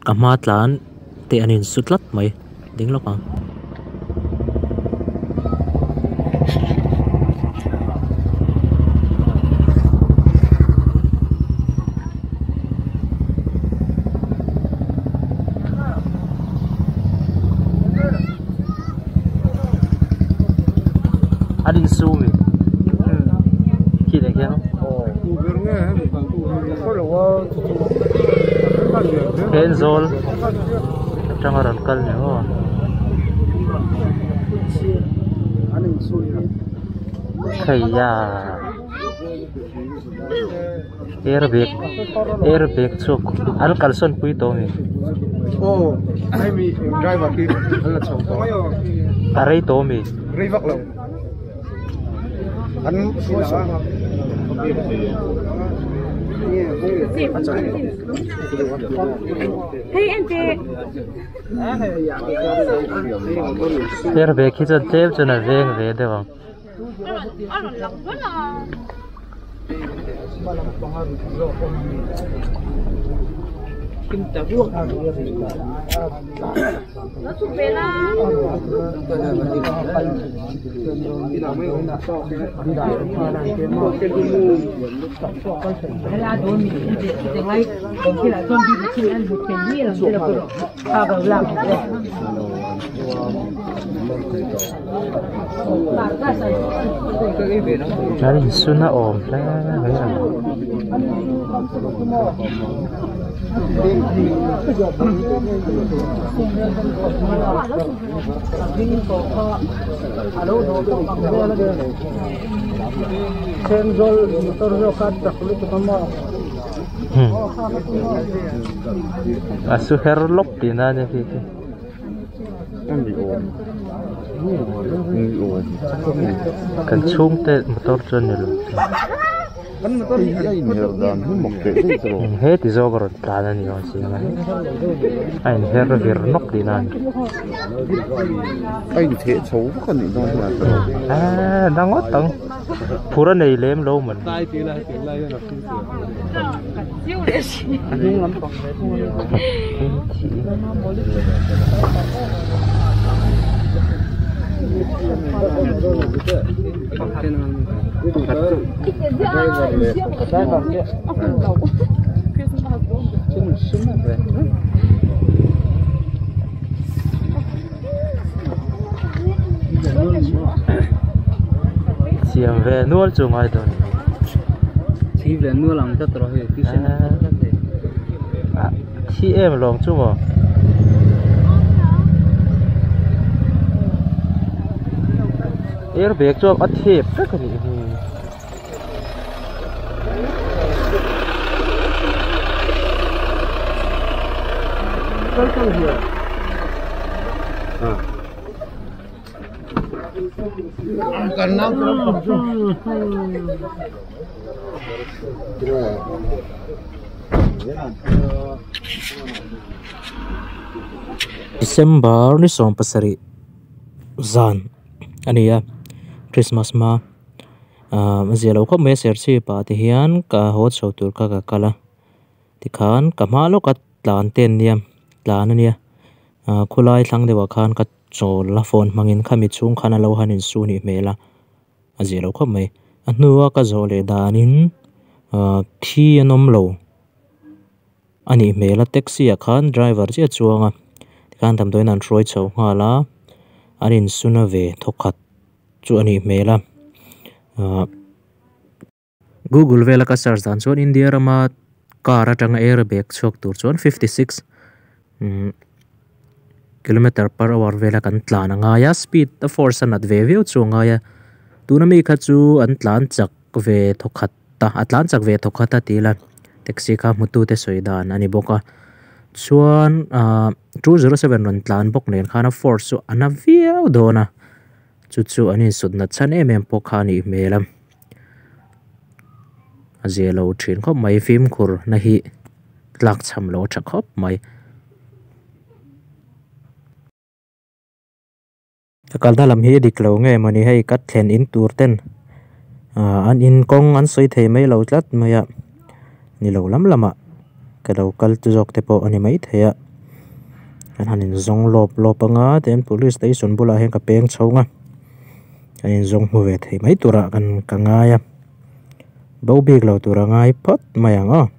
Kama tlan te anin sutlat mai ding lo ka adin su mi khi để kia Ken zol trong orang kal ni ho kaya airbag chuk al kalson pui to mi oh ai mi driver ki ala chau arai to mi driver lo an suasa Hey, ente. airbag khi cho tép cho nó về được không Nó chụp về là là đôi mình thì ngay còn khi là con đi thì ăn một cái gì là sẽ là vào làm Jadi sunah om, Asu herlok di nanya gitu. Kan chung te motor chon ni lo. kan motor ai mer dan hu mok te so He ti zo gor kana ni on si ma. Ai ni her vir nok di nan. ai thế xấu kan ni don ya À, đang ngót tầng. Pura nei lem lo man. tai ti la na tu siêu đẹp gì anh lắm con Siam về nuôi chung ai thôi. chỉ về nuôi lòng cho rồi thì sẽ Khi em lòng chung à? Airbag cho ở thiệp rất là nhiều. welcome here cần năng December ni som pasari zan ania Christmas ma mazelo ko me serchhip pa ti hian ka hot so tur ka kala ti khan ka ma lo ka tlante niam tlan ania khulai thlang dewa khan ka chol la phone mangin khami chung khana lo hanin su ni mela azelo ko me anuwa ka zole danin thi anom lo ani mela taxi a khan driver che chuanga kan tam toin an troi chho ngala arin suna ve thokhat chu ani mela Google vela ka search dan chon India rama car atanga airbag chok tur chon 56 km/h vela kan tlan anga ya speed the force anat ve veu chunga ya tunami kha chu an tlan chak ve thokhat ta atlan chak ve thokhata tila taxi kha mutu te soidan ani boka chuan 207 ron tlan bok nen khana force chu ana viau dona chu ani sutna chan em pokhani melam azelo thin khop mai film khur na hi tlak cham lo tha khop mai kalda lam hi diklo nge mani hei kat thlen in tur ten an in kong an soi thei mai lo tlat maya ni lo lam lama ka lo kal tu jok te po ani mai theya kan hanin zong lop anga ten police station bula hen ka peng chhonga kanin zong mu ve thei mai tura kan ka ngai a bo bik lo tura ngai phat mai anga